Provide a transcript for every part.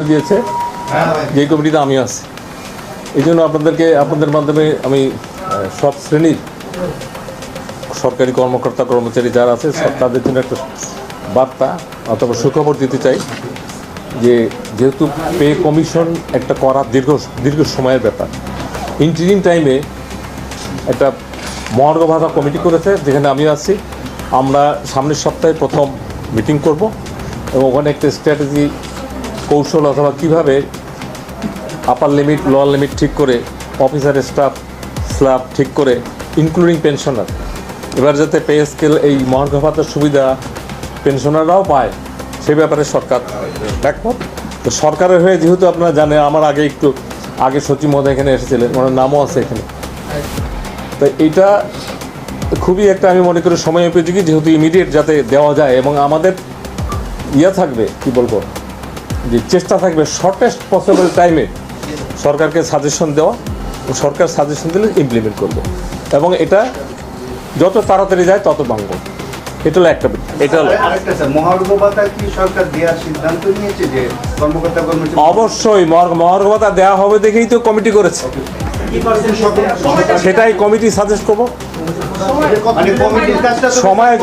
দিয়েছে, যে কমিটিতে আমি আছি। এই জন্য আপনাদের মাধ্যমে আমি সব শ্রেণীর সরকারি কর্মকর্তা কর্মচারী যারা আছে তাদের জন্য একটা বার্তা অথবা সুখবর দিতে চাই যে যেহেতু পে কমিশন একটা করা দীর্ঘ সময়ের ব্যাপার, ইন্টারিম টাইমে একটা মহার্ঘ ভাতা কমিটি করেছে যেখানে আমি আছি। আমরা সামনের সপ্তাহে প্রথম মিটিং করব এবং ওখানে একটা স্ট্র্যাটেজি কৌশল অথবা কীভাবে আপার লিমিট লোয়ার লিমিট ঠিক করে অফিসার স্টাফ স্ল্যাব ঠিক করে ইনক্লুডিং পেনশনার, এবার যাতে পে স্কেল এই মহার্ঘ ভাতার সুবিধা পেনশনাররাও পায় সেই ব্যাপারে সরকার একমত। তো সরকারের হয়ে যেহেতু আপনারা জানেন, আমার আগে সচিব মহোদয় এখানে এসেছিলেন, ওনার নামও আছে এখানে। তো এইটা খুবই একটা আমি মনে করি সময় উপযোগী, যেহেতু ইমিডিয়েট যাতে দেওয়া যায় এবং আমাদের থাকবে কি বলবো যে চেষ্টা থাকবে শর্টেস্ট পসিবল টাইমে সরকারকে সাজেশন দেওয়া, সরকার সাজেশন দিলে ইমপ্লিমেন্ট করবে এবং এটা যত তাড়াতাড়ি যায় তত ভাঙব। এটা হলো একটা। এটা হলো মহার্ঘ ভাতা কি সরকার দেওয়ার সিদ্ধান্ত নিয়েছে যে কর্মকর্তা কর্মচারী? অবশ্যই মহার্ঘ ভাতা দেওয়া হবে দেখেই তো কমিটি করেছে, সেটাই কমিটি সাজেস্ট করবো। সময়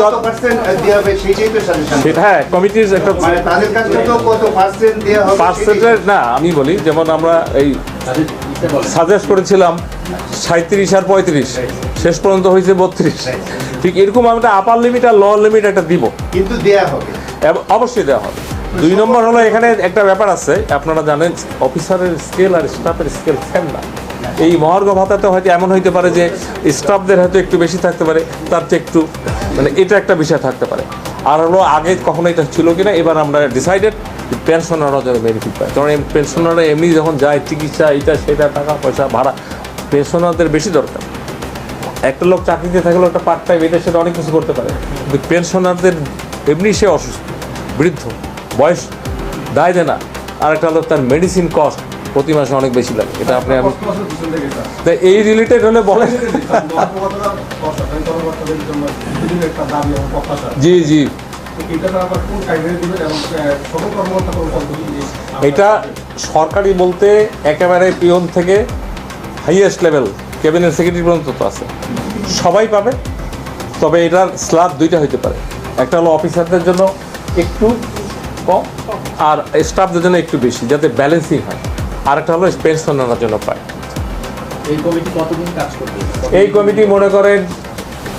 সেটা কমিটির একটা পার্সেন্টেজ না, আমি বলি যেমন আমরা এই সাজেস্ট করেছিলাম 37 আর 35, শেষ পর্যন্ত হয়েছে 32। ঠিক এরকম আমরা আপার লিমিট আর লোয়ার লিমিট একটা দিব, কিন্তু দেওয়া হবে, অবশ্যই দেওয়া হবে। 2 নম্বর হলো এখানে একটা ব্যাপার আছে, আপনারা জানেন অফিসারের স্কেল আর স্টাফের স্কেল সেম না। এই মহার্ঘ ভাতাতে হয়তো এমন হইতে পারে যে স্টাফদের হয়তো একটু বেশি থাকতে পারে, তার চেয়ে একটু এটা একটা বিষয় থাকতে পারে। আর হলো আগে কখনো এটা ছিল কিনা, এবার আমরা ডিসাইডেড পেনশনাররা যেন বেনিফিট পায়, কারণ পেনশনাররা এমনি যখন যায় চিকিৎসা এইটা সেটা টাকা পয়সা ভাড়া, পেনশনারদের বেশি দরকার। একটা লোক চাকরিতে থাকলেও একটা পার্ট টাইম এটা সেটা অনেক কিছু করতে পারে, কিন্তু পেনশনারদের এমনি সে অসুস্থ, বৃদ্ধ, বয়স দায় দেয় না, আর একটা লোক তার মেডিসিন কস্ট প্রতি মাসে অনেক বেশি লাগে। এটা আপনি আমি তাই এই রিলেটেড হলে বলেন। জি জি, এটা সরকারি বলতে একেবারে পিয়ন থেকে হাইয়েস্ট লেভেল ক্যাবিনেট সেক্রেটারি পর্যন্ত তো আছে, সবাই পাবে। তবে এটার স্ল্যাব 2টা হইতে পারে, একটা হলো অফিসারদের জন্য একটু কম আর স্টাফদের জন্য একটু বেশি, যাতে ব্যালেন্সিং হয়। আর একটা হলো পেনশনারদের জন্য পায়। এই কমিটি কতদিন কাজ করবে? এই কমিটি মনে করেন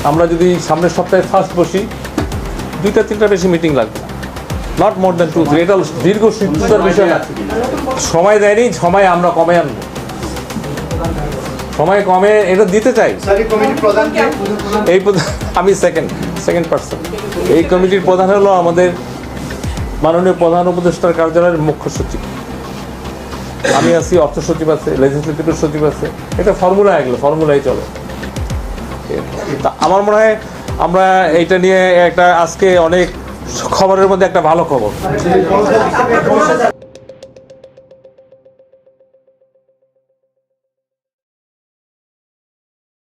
আমরা যদি সামনের সপ্তাহে ফার্স্ট বসি, 2-3টা বেশি মিটিং লাগবে, নট মোর দ্যান 2-3। এটা দীর্ঘ সুস্থতার বিষয় না, সময় দেয়নি, সময় আমরা কমে আনবো, সময় কমে এটা দিতে চাই। এই আমি সেকেন্ড পার্সন। এই কমিটির প্রধান হলো আমাদের মাননীয় প্রধান উপদেষ্টার কার্যালয়ের মুখ্য সচিব, আমি আছি, অর্থ সচিব আছে, লেজিসলেটিভ সচিব আছে। এটা ফর্মুলা, এগুলো ফর্মুলাই চলে। তা আমার মনে হয় আমরা এইটা নিয়ে একটা আজকে অনেক খবরের মধ্যে একটা ভালো খবর।